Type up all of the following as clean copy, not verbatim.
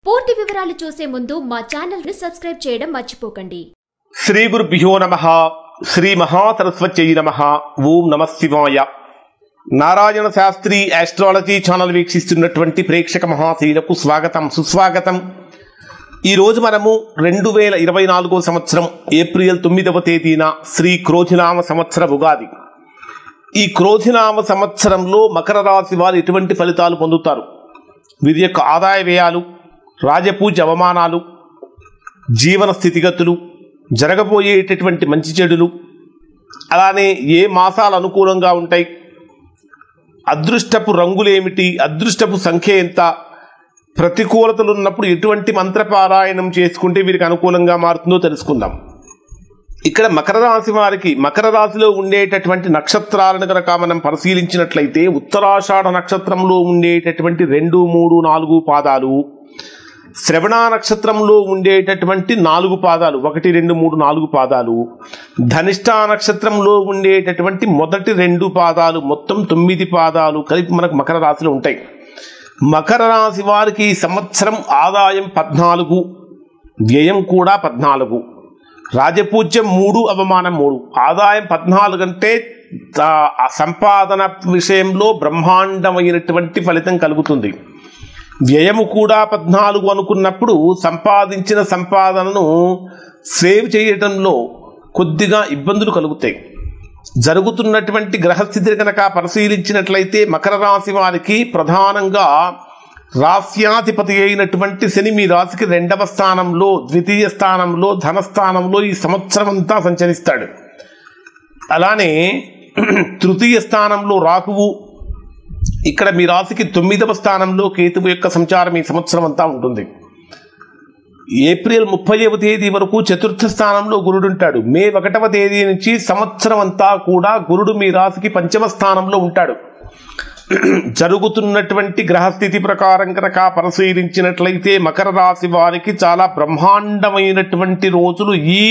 పూర్తి వివరాలు చూసే ముందు మా ఛానల్ ని సబ్స్క్రైబ్ చేయడం మర్చిపోకండి. శ్రీ గురుభ్యో నమః. శ్రీ మహాసరస్వత్యై నమః. ఓం నమః శివాయ. నారాయణ శాస్త్రి ఆస్ట్రాలజీ ఛానల్ వీక్షిస్తున్నటువంటి ప్రేక్షక మహాశీలకు స్వాగతం, సుస్వాగతం. ఈరోజు మనము 2024 సంవత్సరం ఏప్రిల్ 9వ తేదీన శ్రీ క్రోధినామ సంవత్సర ఉగాది. ఈ క్రోధినామ సంవత్సరంలో మకర రాశి వారు ఎటువంటి ఫలితాలు పొందుతారు, వీరి యొక్క ఆదాయ వ్యయాలు, రాజపూజ అవమానాలు, జీవన స్థితిగతులు, జరగబోయేటటువంటి మంచి చెడులు, అలానే ఏ మాసాలు అనుకూలంగా ఉంటాయి, అదృష్టపు రంగులేమిటి, అదృష్టపు సంఖ్య ఎంత, ప్రతికూలతలు ఉన్నప్పుడు ఎటువంటి మంత్రపారాయణం చేసుకుంటే వీరికి అనుకూలంగా మారుతుందో తెలుసుకుందాం. ఇక్కడ మకర రాశి వారికి మకర రాశిలో ఉండేటటువంటి నక్షత్రాలను కనుక మనం పరిశీలించినట్లయితే ఉత్తరాషాఢ నక్షత్రంలో ఉండేటటువంటి 2, 3, 4 పాదాలు, శ్రవణ నక్షత్రంలో ఉండేటటువంటి 4 పాదాలు 1, 2, 3, 4 పాదాలు, ధనిష్ట నక్షత్రంలో ఉండేటటువంటి మొదటి 2 పాదాలు, మొత్తం 9 పాదాలు కలిపి మనకు మకర రాశిలో ఉంటాయి. మకర రాశి వారికి ఈ సంవత్సరం ఆదాయం 14, వ్యయం కూడా 14, రాజపూజ్యం 3, అవమానం 3. ఆదాయం 14 అంటే సంపాదన విషయంలో బ్రహ్మాండమైనటువంటి ఫలితం కలుగుతుంది. వ్యయము కూడా 14 అనుకున్నప్పుడు సంపాదించిన సంపాదనను సేవ్ చేయడంలో కొద్దిగా ఇబ్బందులు కలుగుతాయి. జరుగుతున్నటువంటి గ్రహస్థితిని కనుక పరిశీలించినట్లయితే మకర రాశి వారికి ప్రధానంగా రాశ్యాధిపతి అయినటువంటి శని మీ రాశికి 2వ స్థానంలో, ద్వితీయ స్థానంలో, ధనస్థానంలో ఈ సంవత్సరం అంతా సంచరిస్తాడు. అలానే తృతీయ స్థానంలో రాహువు, ఇక్కడ మీ రాశికి 9వ స్థానంలో కేతువు యొక్క సంచారం ఈ సంవత్సరం అంతా ఉంటుంది. ఏప్రిల్ 30వ తేదీ వరకు చతుర్థ స్థానంలో గురుడు ఉంటాడు. మే 1వ తేదీ నుంచి సంవత్సరం అంతా కూడా గురుడు మీ రాశికి 5వ స్థానంలో ఉంటాడు. జరుగుతున్నటువంటి గ్రహస్థితి ప్రకారం కనుక పరిశీలించినట్లయితే మకర రాశి వారికి చాలా బ్రహ్మాండమైనటువంటి రోజులు ఈ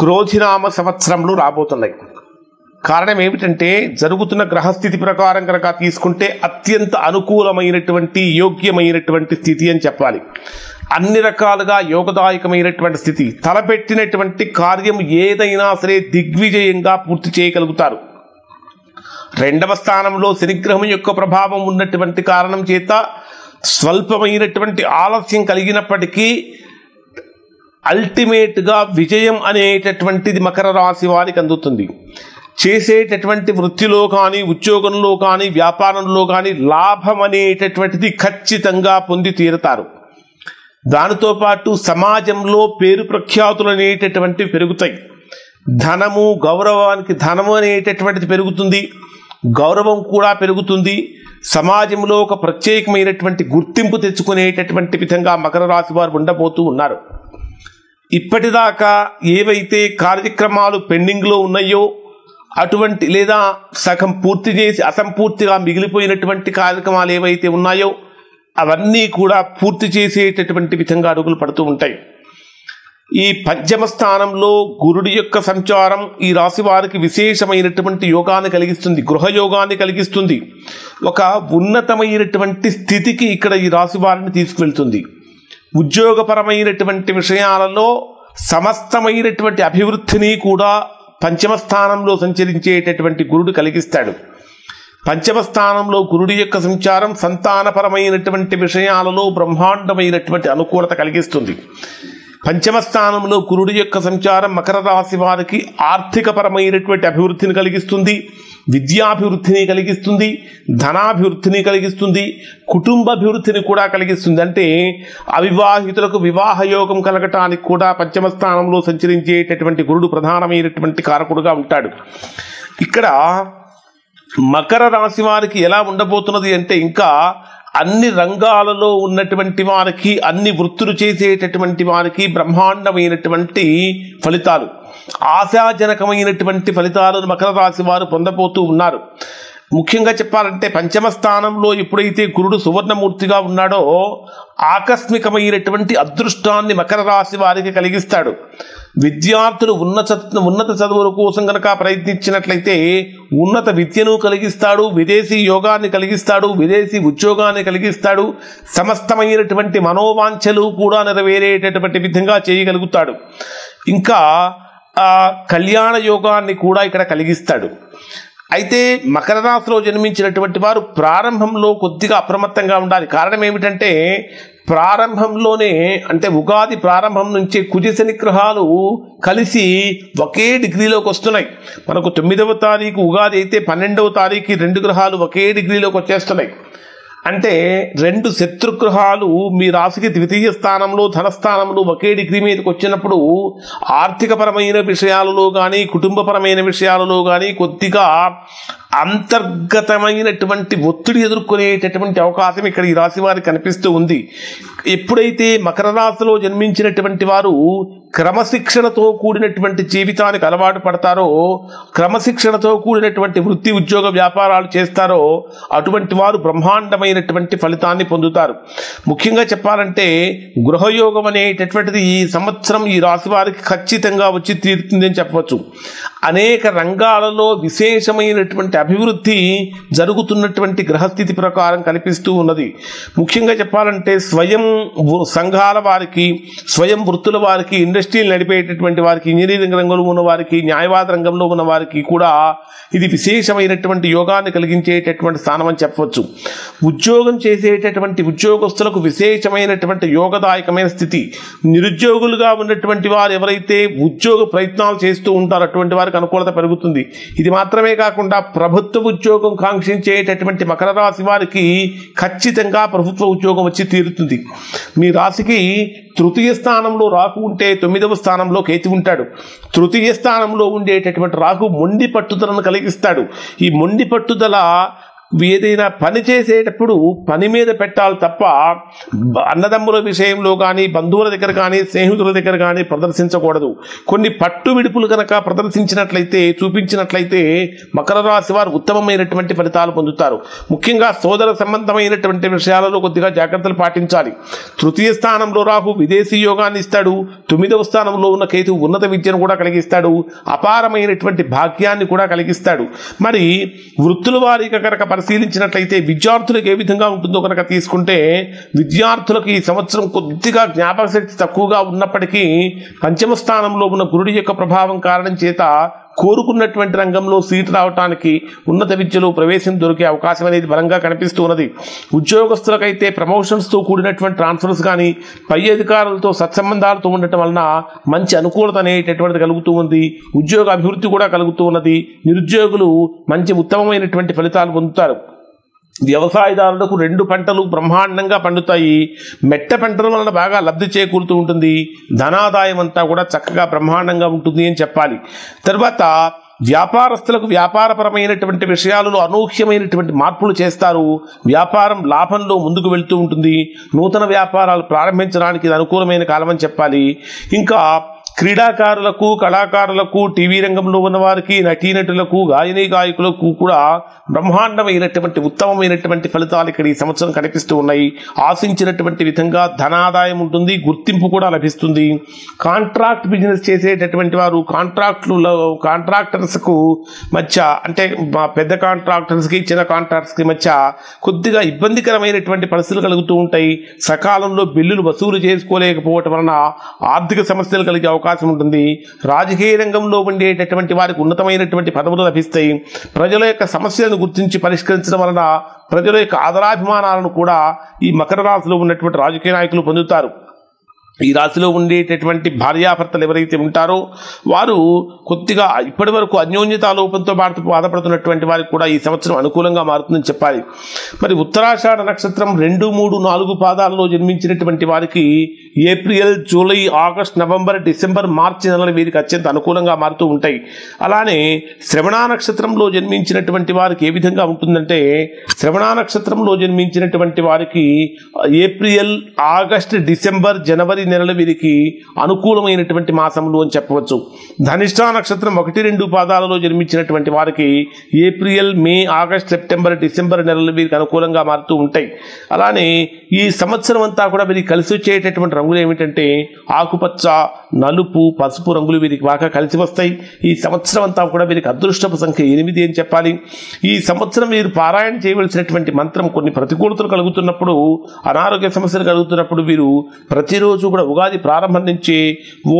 క్రోధినామ సంవత్సరంలో రాబోతున్నాయి. కారణం ఏమిటంటే జరుగుతున్న గ్రహస్థితి ప్రకారం కనుక తీసుకుంటే అత్యంత అనుకూలమైనటువంటి యోగ్యమైనటువంటి స్థితి అని చెప్పాలి. అన్ని రకాలుగా యోగదాయకమైనటువంటి స్థితి. తలపెట్టినటువంటి కార్యం ఏదైనా సరే దిగ్విజయంగా పూర్తి చేయగలుగుతారు. 2వ స్థానంలో శనిగ్రహం యొక్క ప్రభావం ఉన్నటువంటి కారణం చేత స్వల్పమైనటువంటి ఆలస్యం కలిగినప్పటికీ అల్టిమేట్గా విజయం అనేటటువంటిది మకర రాశి వారికి అందుతుంది. చేసేటటువంటి వృత్తిలో కానీ, ఉద్యోగంలో కానీ, వ్యాపారంలో కానీ లాభం అనేటటువంటిది ఖచ్చితంగా పొంది తీరుతారు. దానితో పాటు సమాజంలో పేరు ప్రఖ్యాతులు అనేటటువంటివి పెరుగుతాయి. ధనము, గౌరవానికి ధనము అనేటటువంటిది పెరుగుతుంది, గౌరవం కూడా పెరుగుతుంది. సమాజంలో ఒక ప్రత్యేకమైనటువంటి గుర్తింపు తెచ్చుకునేటటువంటి విధంగా మకర రాశి వారు ఉండబోతూ ఉన్నారు. ఇప్పటిదాకా ఏవైతే కార్యక్రమాలు పెండింగ్లో ఉన్నాయో అటువంటి, లేదా సగం పూర్తి చేసి అసంపూర్తిగా మిగిలిపోయినటువంటి కార్యక్రమాలు ఏవైతే ఉన్నాయో అవన్నీ కూడా పూర్తి చేసేటటువంటి విధంగా అడుగులు పడుతూ ఉంటాయి. ఈ 5వ స్థానంలో గురుడి యొక్క సంచారం ఈ రాశి వారికి విశేషమైనటువంటి యోగాన్ని కలిగిస్తుంది, గృహయోగాన్ని కలిగిస్తుంది. ఒక ఉన్నతమైనటువంటి స్థితికి ఇక్కడ ఈ రాశి వారిని తీసుకువెళ్తుంది. ఉద్యోగపరమైనటువంటి విషయాలలో సమస్తమైనటువంటి అభివృద్ధిని కూడా 5వ స్థానంలో సంచరించేటటువంటి గురుడు కలిగిస్తాడు. 5వ స్థానంలో గురుడి యొక్క సంచారం సంతానపరమైనటువంటి విషయాలలో బ్రహ్మాండమైనటువంటి అనుకూలత కలిగిస్తుంది. 5వ స్థానంలో గురుడి యొక్క సంచారం మకర రాశి వారికి ఆర్థికపరమైనటువంటి అభివృద్ధిని కలిగిస్తుంది, విద్యాభివృద్ధిని కలిగిస్తుంది, ధనాభివృద్ధిని కలిగిస్తుంది, కుటుంబాభివృద్ధిని కూడా కలిగిస్తుంది. అంటే అవివాహితులకు వివాహ యోగం కలగటానికి కూడా 5వ స్థానంలో సంచరించేటటువంటి గురుడు ప్రధానమైనటువంటి కారకుడుగా ఉంటాడు. ఇక్కడ మకర రాశి వారికి ఎలా ఉండబోతున్నది అంటే ఇంకా అన్ని రంగాలలో ఉన్నటువంటి వారికి, అన్ని వృత్తులు చేసేటటువంటి వారికి బ్రహ్మాండమైనటువంటి ఫలితాలు, ఆశాజనకమైనటువంటి ఫలితాలను మకర రాశి వారు పొందబోతూ ఉన్నారు. ముఖ్యంగా చెప్పాలంటే 5వ స్థానంలో ఎప్పుడైతే గురుడు సువర్ణమూర్తిగా ఉన్నాడో ఆకస్మికమైనటువంటి అదృష్టాన్ని మకర రాశి వారికి కలిగిస్తాడు. విద్యార్థులు ఉన్నత చదువుల కోసం కనుక ప్రయత్నించినట్లయితే ఉన్నత విద్యను కలిగిస్తాడు, విదేశీ యోగాన్ని కలిగిస్తాడు, విదేశీ ఉద్యోగాన్ని కలిగిస్తాడు, సమస్తమైనటువంటి మనోవాంఛలు కూడా నెరవేరేటటువంటి విధంగా చేయగలుగుతాడు. ఇంకా కళ్యాణ యోగాన్ని కూడా ఇక్కడ కలిగిస్తాడు. అయితే మకర రాశిలో జన్మించినటువంటి వారు ప్రారంభంలో కొద్దిగా అప్రమత్తంగా ఉండాలి. కారణం ఏమిటంటే ప్రారంభంలోనే అంటే ఉగాది ప్రారంభం నుంచి కుజ శని గ్రహాలు కలిసి ఒకే డిగ్రీలోకి వస్తున్నాయి. మనకు 9వ తారీఖు ఉగాది అయితే 12వ తారీఖు 2 గ్రహాలు ఒకే డిగ్రీలోకి వచ్చేస్తున్నాయి. అంటే 2 శత్రుగ్రహాలు మీ రాశికి ద్వితీయ స్థానంలో ధనస్థానంలో ఒకే డిగ్రీ మీదకి వచ్చినప్పుడు ఆర్థికపరమైన విషయాలలో కానీ కుటుంబపరమైన విషయాలలో కానీ కొద్దిగా అంతర్గతమైనటువంటి ఒత్తిడి ఎదుర్కొనేటటువంటి అవకాశం ఇక్కడ ఈ రాశి వారికి కనిపిస్తూ ఉంది. ఎప్పుడైతే మకర రాశిలో జన్మించినటువంటి వారు క్రమశిక్షణతో కూడినటువంటి జీవితానికి అలవాటు పడతారో, క్రమశిక్షణతో కూడినటువంటి వృత్తి ఉద్యోగ వ్యాపారాలు చేస్తారో అటువంటి వారు బ్రహ్మాండమైనటువంటి ఫలితాన్ని పొందుతారు. ముఖ్యంగా చెప్పాలంటే గృహయోగం అనేటటువంటిది ఈ సంవత్సరం ఈ రాశి వారికి ఖచ్చితంగా వచ్చి తీరుతుందని చెప్పవచ్చు. అనేక రంగాలలో విశేషమైనటువంటి అభివృద్ధి జరుగుతున్నటువంటి గ్రహస్థితి ప్రకారం కనిపిస్తూ ఉన్నది. ముఖ్యంగా చెప్పాలంటే స్వయం సంఘాల వారికి, స్వయం వృత్తుల వారికి, ఇండస్ట్రీలు నడిపేటటువంటి వారికి, ఇంజనీరింగ్ రంగంలో ఉన్న వారికి, న్యాయవాద రంగంలో ఉన్న వారికి కూడా ఇది విశేషమైనటువంటి యోగాన్ని కలిగించేటటువంటి స్థానం అని చెప్పవచ్చు. ఉద్యోగం చేసేటటువంటి ఉద్యోగస్తులకు విశేషమైనటువంటి యోగదాయకమైన స్థితి. నిరుద్యోగులుగా ఉన్నటువంటి వారు ఎవరైతే ఉద్యోగ ప్రయత్నాలు చేస్తూ ఉంటారో అటువంటి వారికి అనుకూలత పెరుగుతుంది. ఇది మాత్రమే కాకుండా ప్రభుత్వ ఉద్యోగం కాంక్షించేటటువంటి మకర రాశి వారికి ఖచ్చితంగా ప్రభుత్వ ఉద్యోగం వచ్చి తీరుతుంది. మీ రాశికి తృతీయ స్థానంలో రాహు ఉంటే 9వ స్థానంలో కేతు ఉంటాడు. తృతీయ స్థానంలో ఉండేటటువంటి రాహు మొండి పట్టుదలను కలిగిస్తాడు. ఈ మొండి పట్టుదల ఏదైనా పని చేసేటప్పుడు పని మీద పెట్టాలి తప్ప అన్నదమ్ముల విషయంలో కానీ, బంధువుల దగ్గర కానీ, స్నేహితుల దగ్గర కానీ ప్రదర్శించకూడదు. కొన్ని పట్టు విడుపులు కనుక ప్రదర్శించినట్లయితే, చూపించినట్లయితే మకర రాశి వారు ఉత్తమమైనటువంటి ఫలితాలు పొందుతారు. ముఖ్యంగా సోదర సంబంధమైనటువంటి విషయాలలో కొద్దిగా జాగ్రత్తలు పాటించాలి. తృతీయ స్థానంలో రాహు విదేశీ యోగాన్ని ఇస్తాడు. 9వ స్థానంలో ఉన్న కేతు ఉన్నత విద్యను కూడా కలిగిస్తాడు. అపారమైనటువంటి భాగ్యాన్ని కూడా కలిగిస్తాడు. మరి వృత్తుల వారీగా కనుక పరిశీలించినట్లయితే విద్యార్థులకు ఏ విధంగా ఉంటుందో కనుక తీసుకుంటే, విద్యార్థులకు ఈ సంవత్సరం కొద్దిగా జ్ఞాపక శక్తి తక్కువగా ఉన్నప్పటికీ పంచమ స్థానంలో ఉన్న గురుడి యొక్క ప్రభావం కారణం చేత కోరుకున్నటువంటి రంగంలో సీటు రావడానికి, ఉన్నత విద్యలో ప్రవేశం దొరికే అవకాశం అనేది బలంగా కనిపిస్తూ ఉన్నది. ఉద్యోగస్తులకైతే ప్రమోషన్స్తో కూడినటువంటి ట్రాన్స్ఫర్స్ కానీ, పై అధికారులతో సత్సంబంధాలతో ఉండటం వలన మంచి అనుకూలత అనేటటువంటిది కలుగుతూ ఉంది. ఉద్యోగ అభివృద్ధి కూడా కలుగుతూ ఉన్నది. నిరుద్యోగులు మంచి ఉత్తమమైనటువంటి ఫలితాలు పొందుతారు. వ్యవసాయదారులకు 2 పంటలు బ్రహ్మాండంగా పండుతాయి. మెట్ట పంటల వలన బాగా లబ్ధి చేకూరుతూ ఉంటుంది. ధనాదాయం అంతా కూడా చక్కగా బ్రహ్మాండంగా ఉంటుంది అని చెప్పాలి. తర్వాత వ్యాపారస్తులకు వ్యాపారపరమైనటువంటి విషయాలలో అనూహ్యమైనటువంటి మార్పులు చేస్తారు. వ్యాపారం లాభంలో ముందుకు వెళ్తూ ఉంటుంది. నూతన వ్యాపారాలు ప్రారంభించడానికి ఇది అనుకూలమైన కాలం అని చెప్పాలి. ఇంకా క్రీడాకారులకు, కళాకారులకు, టీవీ రంగంలో ఉన్నవారికి, నటీనటులకు, గాయనీ గాయకులకు కూడా బ్రహ్మాండమైనటువంటి ఉత్తమమైనటువంటి ఫలితాలు ఇక్కడ ఈ సంవత్సరం కనిపిస్తూ ఉన్నాయి. ఆశించినటువంటి విధంగా ధనాదాయం ఉంటుంది, గుర్తింపు కూడా లభిస్తుంది. కాంట్రాక్ట్ బిజినెస్ చేసేటటువంటి వారు కాంట్రాక్టర్స్కు మధ్య, అంటే పెద్ద కాంట్రాక్టర్స్కి చిన్న కాంట్రాక్టర్స్కి మధ్య కొద్దిగా ఇబ్బందికరమైనటువంటి పరిస్థితులు కలుగుతూ ఉంటాయి. సకాలంలో బిల్లులు వసూలు చేసుకోలేకపోవటం వలన ఆర్థిక సమస్యలు కలిగే అవకాశం ఉంటుంది. రాజకీయ రంగంలో ఉండేటటువంటి వారికి ఉన్నతమైనటువంటి పదవులు లభిస్తాయి. ప్రజల యొక్క సమస్యలను గుర్తించి పరిష్కరించడం వలన ప్రజల యొక్క ఆదరాభిమానాలను కూడా ఈ మకర రాశిలో ఉన్నటువంటి రాజకీయ నాయకులు పొందుతారు. ఈ రాశిలో ఉండేటటువంటి భార్యాభర్తలు ఎవరైతే ఉంటారో వారు కొద్దిగా ఇప్పటి వరకు అన్యోన్యతాలోపంతో బాధపడుతున్నటువంటి వారికి కూడా ఈ సంవత్సరం అనుకూలంగా మారుతుందని చెప్పాలి. మరి ఉత్తరాషాఢ నక్షత్రం 2, 3, 4 పాదాలలో జన్మించినటువంటి వారికి April, July, August, November, December, March నెలలు వీరికి అత్యంత అనుకూలంగా మారుతూ ఉంటాయి. అలానే శ్రవణ నక్షత్రంలో జన్మించినటువంటి వారికి ఏ విధంగా ఉంటుందంటే, శ్రవణ నక్షత్రంలో జన్మించినటువంటి వారికి ఏప్రిల్, ఆగస్ట్, డిసెంబర్, జనవరి నెలలు వీరికి అనుకూలమైనటువంటి మాసములు అని చెప్పవచ్చు. ధనిష్ఠ నక్షత్రం 1, 2 పాదాలలో జన్మించినటువంటి వారికి ఏప్రిల్, మే, ఆగస్ట్, సెప్టెంబర్, డిసెంబర్ నెలలు వీరికి అనుకూలంగా మారుతూ ఉంటాయి. అలానే ఈ సంవత్సరం అంతా కూడా వీరికి కలిసి వచ్చేటటువంటి రంగులు ఏమిటంటే ఆకుపచ్చ, నలుపు, పసుపు రంగులు వీరికి బాగా కలిసి వస్తాయి. ఈ సంవత్సరం అంతా కూడా వీరికి అదృష్టపు సంఖ్య 8 అని చెప్పాలి. ఈ సంవత్సరం వీరు పారాయణ చేయవలసినటువంటి మంత్రం, కొన్ని ప్రతికూలతలు కలుగుతున్నప్పుడు, అనారోగ్య సమస్యలు కలుగుతున్నప్పుడు వీరు ప్రతిరోజు కూడా ఉగాది ప్రారంభం నుంచి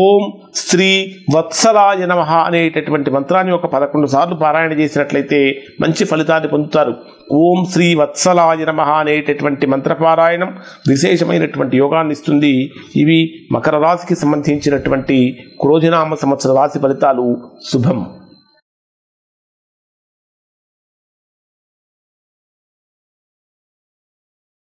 ఓం శ్రీ వత్సలాయ నమః అనేటటువంటి మంత్రాన్ని ఒక 11 సార్లు పారాయణ చేసినట్లయితే మంచి ఫలితాన్ని పొందుతారు. ఓం శ్రీ వత్సలాయ నమః అనేటటువంటి మంత్రపారాయణం విశేషమైనటువంటి యోగాన్ని ఇస్తుంది. ఇవి మకర రాశికి సంబంధించినటువంటి క్రోధినామ సంవత్సర రాశి ఫలితాలు. శుభం.